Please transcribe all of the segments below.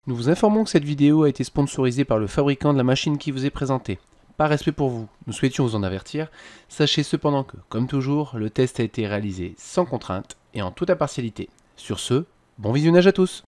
Nous vous informons que cette vidéo a été sponsorisée par le fabricant de la machine qui vous est présentée. Par respect pour vous, nous souhaitions vous en avertir. Sachez cependant que, comme toujours, le test a été réalisé sans contrainte et en toute impartialité. Sur ce, bon visionnage à tous!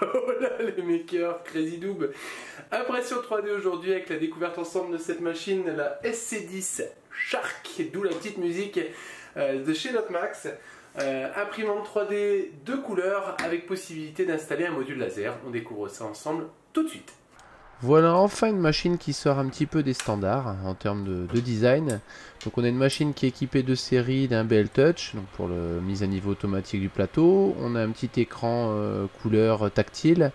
Voilà les makers, Crazy Doob. Impression 3D aujourd'hui avec la découverte ensemble de cette machine, la SC10 Shark, d'où la petite musique de chez Notmax. Imprimante 3D de couleurs avec possibilité d'installer un module laser. On découvre ça ensemble tout de suite. Voilà enfin une machine qui sort un petit peu des standards en termes de design. Donc on a une machine qui est équipée de série d'un BL Touch, donc pour la mise à niveau automatique du plateau. On a un petit écran couleur tactile,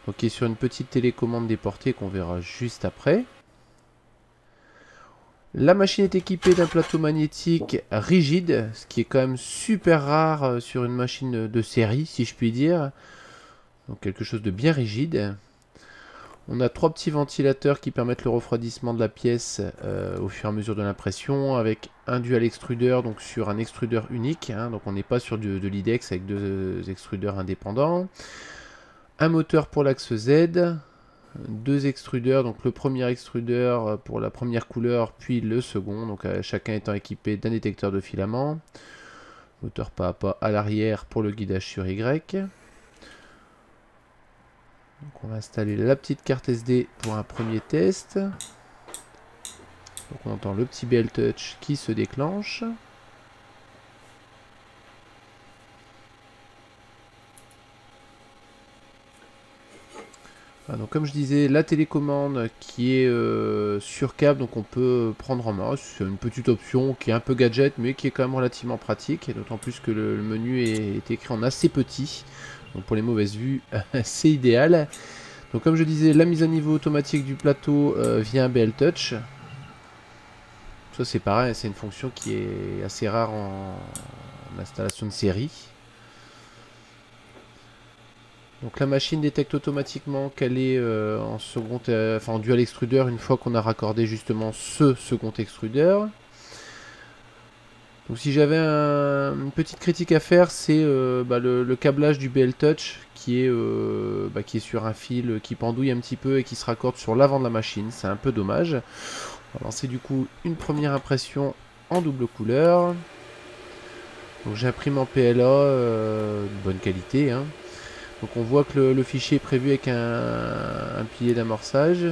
donc qui est sur une petite télécommande déportée qu'on verra juste après. La machine est équipée d'un plateau magnétique rigide, ce qui est quand même super rare sur une machine de série, si je puis dire. Donc quelque chose de bien rigide. On a trois petits ventilateurs qui permettent le refroidissement de la pièce au fur et à mesure de l'impression, avec un dual extrudeur, donc sur un extrudeur unique, hein, donc on n'est pas sur de l'IDEX avec deux extrudeurs indépendants. Un moteur pour l'axe Z, deux extrudeurs, donc le premier extrudeur pour la première couleur, puis le second, donc chacun étant équipé d'un détecteur de filament. Moteur pas à pas à l'arrière pour le guidage sur Y. Donc on va installer la petite carte SD pour un premier test. Donc on entend le petit BL Touch qui se déclenche. Voilà, donc comme je disais, la télécommande qui est sur câble, donc on peut prendre en main. C'est une petite option qui est un peu gadget, mais qui est quand même relativement pratique. Et d'autant plus que le menu est écrit en assez petit. Donc pour les mauvaises vues, c'est idéal. Donc comme je disais, la mise à niveau automatique du plateau via un BL Touch. Ça c'est pareil, c'est une fonction qui est assez rare en installation de série. Donc la machine détecte automatiquement qu'elle est en second, en dual extrudeur une fois qu'on a raccordé justement ce second extrudeur. Donc si j'avais une petite critique à faire, c'est le câblage du BL Touch qui est sur un fil qui pendouille un petit peu et qui se raccorde sur l'avant de la machine. C'est un peu dommage. On va lancer du coup une première impression en double couleur. Donc j'imprime en PLA de bonne qualité, hein. Donc on voit que le fichier est prévu avec un pilier d'amorçage.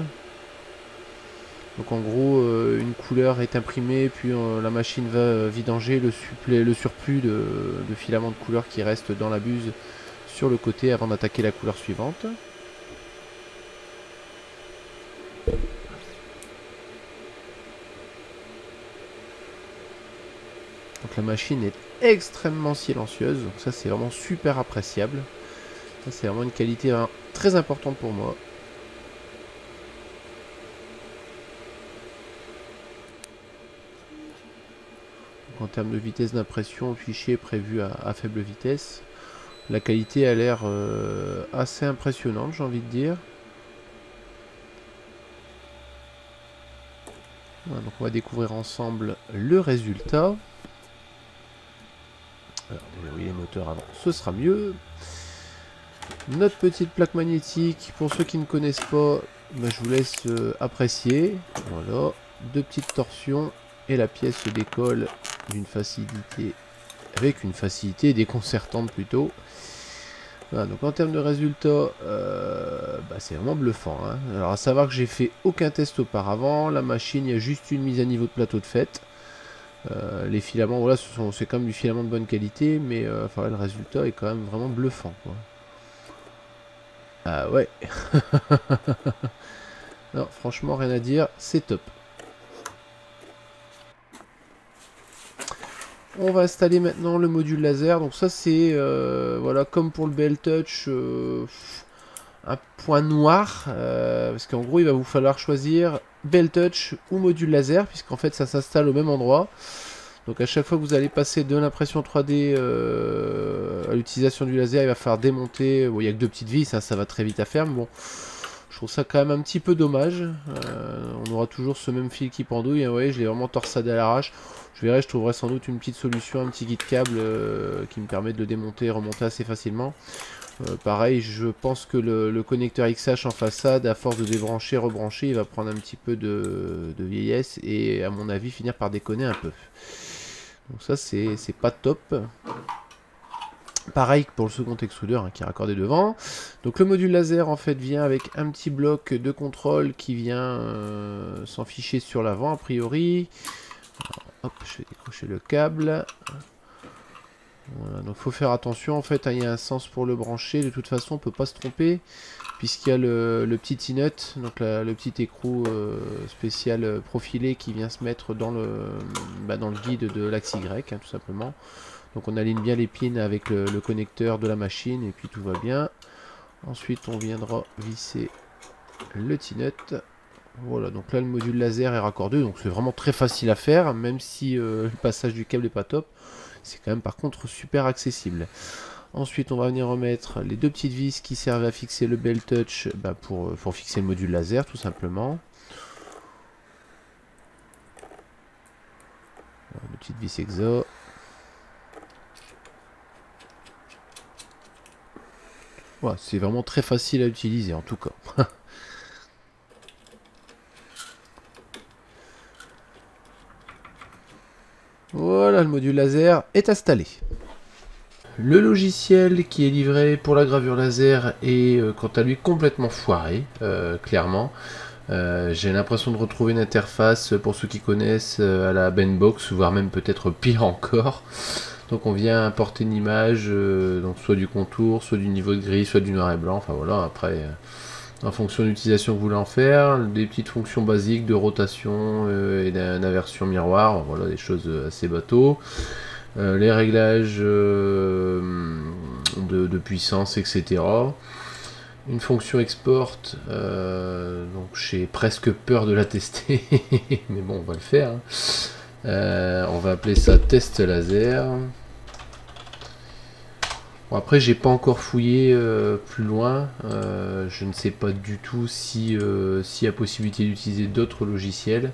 Donc en gros, une couleur est imprimée, puis la machine va vidanger le surplus de filaments de couleur qui reste dans la buse sur le côté avant d'attaquer la couleur suivante. Donc la machine est extrêmement silencieuse, donc ça c'est vraiment super appréciable. Ça c'est vraiment une qualité très importante pour moi. En termes de vitesse d'impression, le fichier est prévu à faible vitesse. La qualité a l'air assez impressionnante, j'ai envie de dire. Voilà, donc on va découvrir ensemble le résultat. Alors, oui, les moteurs avant, ce sera mieux. Notre petite plaque magnétique, pour ceux qui ne connaissent pas, je vous laisse apprécier. Voilà, deux petites torsions et la pièce se décolle avec une facilité déconcertante plutôt. Voilà, donc en termes de résultats, c'est vraiment bluffant, hein. Alors à savoir que j'ai fait aucun test auparavant, la machine, il y a juste une mise à niveau de plateau de fait. Les filaments, voilà, c'est quand même du filament de bonne qualité, mais le résultat est quand même vraiment bluffant, quoi. Ah ouais. Non, franchement, rien à dire, c'est top. On va installer maintenant le module laser. Donc ça c'est voilà, comme pour le BL Touch, un point noir, parce qu'en gros il va vous falloir choisir BL Touch ou module laser, puisqu'en fait ça s'installe au même endroit. Donc à chaque fois que vous allez passer de l'impression 3D à l'utilisation du laser, il va falloir démonter. Bon, il n'y a que 2 petites vis, hein, ça va très vite à faire, mais bon, je trouve ça quand même un petit peu dommage. On aura toujours ce même fil qui pendouille, hein, ouais, je l'ai vraiment torsadé à l'arrache. Je verrai, je trouverai sans doute une petite solution, un petit guide câble qui me permet de le démonter et remonter assez facilement. Pareil, je pense que le connecteur XH en façade, à force de débrancher, rebrancher, il va prendre un petit peu de vieillesse et à mon avis finir par déconner un peu. Donc ça c'est pas top. Pareil pour le second extrudeur hein, qui est raccordé devant. Donc le module laser en fait vient avec un petit bloc de contrôle qui vient s'en ficher sur l'avant a priori. Alors, hop, je vais décrocher le câble. Voilà, donc faut faire attention en fait, hein, il y a un sens pour le brancher, de toute façon on peut pas se tromper puisqu'il y a le petit T-nut, donc le petit écrou spécial profilé qui vient se mettre dans le guide de l'axe Y hein, tout simplement. Donc on aligne bien les pins avec le connecteur de la machine et puis tout va bien. Ensuite on viendra visser le T-nut. Voilà, donc là le module laser est raccordé, donc c'est vraiment très facile à faire, même si le passage du câble n'est pas top. C'est quand même par contre super accessible. Ensuite on va venir remettre les 2 petites vis qui servent à fixer le BL Touch pour fixer le module laser tout simplement. Voilà, une petite vis exo. Voilà, c'est vraiment très facile à utiliser en tout cas. Voilà, le module laser est installé. Le logiciel qui est livré pour la gravure laser est quant à lui complètement foiré, clairement. J'ai l'impression de retrouver une interface, pour ceux qui connaissent, à la Benbox, voire même peut-être pire encore. Donc on vient importer une image, donc soit du contour, soit du niveau de gris, soit du noir et blanc, enfin voilà, après... en fonction de l'utilisation que vous voulez en faire, des petites fonctions basiques de rotation et d'inversion miroir, voilà des choses assez bateaux. Les réglages de puissance, etc. Une fonction export, donc j'ai presque peur de la tester, mais bon on va le faire. Hein. On va appeler ça test laser. Bon, après j'ai pas encore fouillé plus loin, je ne sais pas du tout si s'il y a possibilité d'utiliser d'autres logiciels.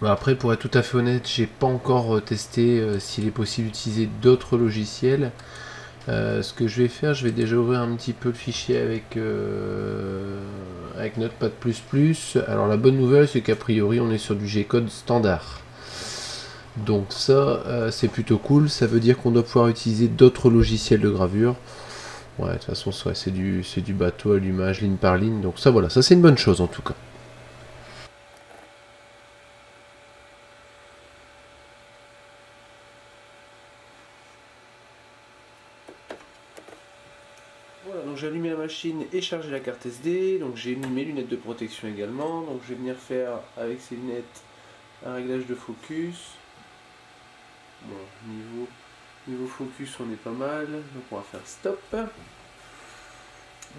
Bon, après pour être tout à fait honnête, j'ai pas encore testé s'il est possible d'utiliser d'autres logiciels. Ce que je vais faire, je vais déjà ouvrir un petit peu le fichier avec Notepad++. Alors la bonne nouvelle c'est qu'a priori on est sur du G-code standard. Donc ça c'est plutôt cool, ça veut dire qu'on doit pouvoir utiliser d'autres logiciels de gravure. Ouais, de toute façon c'est du bateau à allumage ligne par ligne, donc ça voilà, ça c'est une bonne chose en tout cas. Voilà, donc j'ai allumé la machine et chargé la carte SD, donc j'ai mis mes lunettes de protection également, donc je vais venir faire avec ces lunettes un réglage de focus. Bon, niveau focus on est pas mal, donc on va faire stop.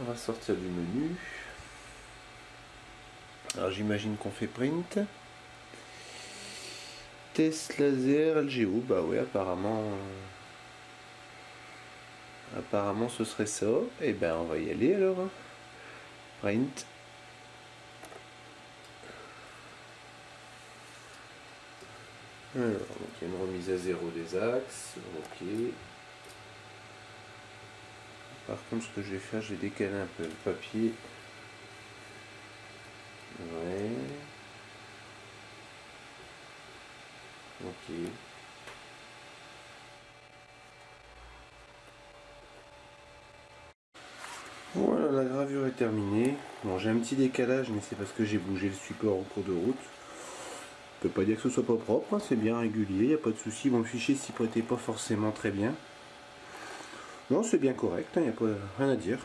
On va sortir du menu. Alors j'imagine qu'on fait print. Test laser LGO, bah ouais apparemment ce serait ça. Et ben on va y aller alors. Print. Alors, donc il y a une remise à 0 des axes, ok. Par contre, ce que je vais faire, je vais décaler un peu le papier. Ouais. Ok. Voilà, la gravure est terminée. Bon, j'ai un petit décalage, mais c'est parce que j'ai bougé le support en cours de route. Je peux pas dire que ce soit pas propre, hein, c'est bien régulier, il n'y a pas de souci. Bon, le fichier s'y prêtait pas forcément très bien. Non, c'est bien correct, il n'y a pas rien à dire.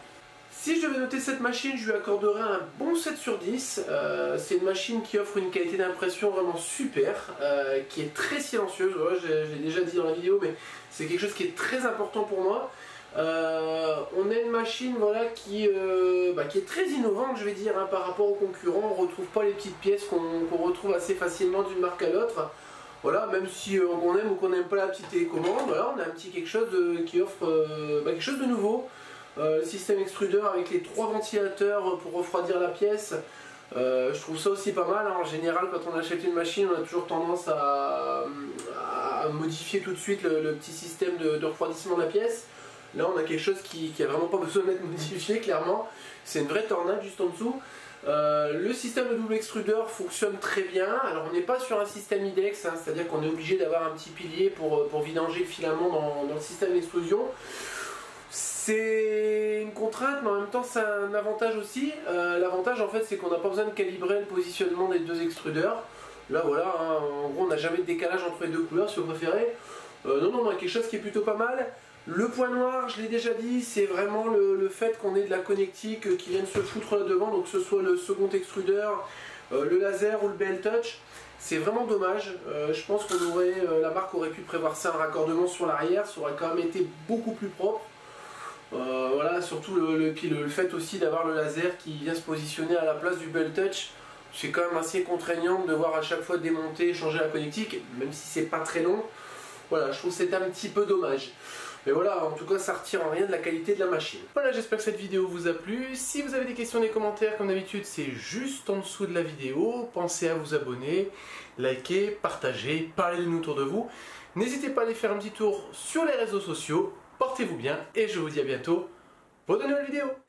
Si je devais noter cette machine, je lui accorderais un bon 7 sur 10. C'est une machine qui offre une qualité d'impression vraiment super, qui est très silencieuse. Ouais, je l'ai déjà dit dans la vidéo, mais c'est quelque chose qui est très important pour moi. On a une machine voilà, qui est très innovante, je vais dire, hein, par rapport aux concurrents. On ne retrouve pas les petites pièces qu'on retrouve assez facilement d'une marque à l'autre. Voilà, même si on aime ou qu'on n'aime pas la petite télécommande, voilà, on a un petit quelque chose qui offre quelque chose de nouveau. Le système extrudeur avec les 3 ventilateurs pour refroidir la pièce, je trouve ça aussi pas mal. En général, quand on achète une machine, on a toujours tendance à modifier tout de suite le petit système de refroidissement de la pièce. Là, on a quelque chose qui a vraiment pas besoin d'être modifié, clairement. C'est une vraie tornade juste en dessous. Le système de double extrudeur fonctionne très bien. Alors, on n'est pas sur un système IDEX, hein, c'est-à-dire qu'on est obligé d'avoir un petit pilier pour vidanger le filament dans le système d'extrusion. C'est une contrainte, mais en même temps c'est un avantage aussi. L'avantage en fait c'est qu'on n'a pas besoin de calibrer le positionnement des 2 extrudeurs. Là voilà, hein, en gros on n'a jamais de décalage entre les 2 couleurs si vous préférez. Non, on a quelque chose qui est plutôt pas mal. Le point noir, je l'ai déjà dit, c'est vraiment le fait qu'on ait de la connectique qui vienne se foutre là devant, donc que ce soit le second extrudeur, le laser ou le BL Touch. C'est vraiment dommage. Je pense que la marque aurait pu prévoir ça, un raccordement sur l'arrière, ça aurait quand même été beaucoup plus propre. Voilà, surtout le fait aussi d'avoir le laser qui vient se positionner à la place du BL Touch, c'est quand même assez contraignant de devoir à chaque fois démonter et changer la connectique, même si c'est pas très long. Voilà, je trouve que c'est un petit peu dommage. Mais voilà, en tout cas, ça retire en rien de la qualité de la machine. Voilà, j'espère que cette vidéo vous a plu. Si vous avez des questions dans les commentaires, comme d'habitude, c'est juste en dessous de la vidéo. Pensez à vous abonner, liker, partager, parler de nous autour de vous. N'hésitez pas à aller faire un petit tour sur les réseaux sociaux. Portez-vous bien et je vous dis à bientôt pour de nouvelles vidéos.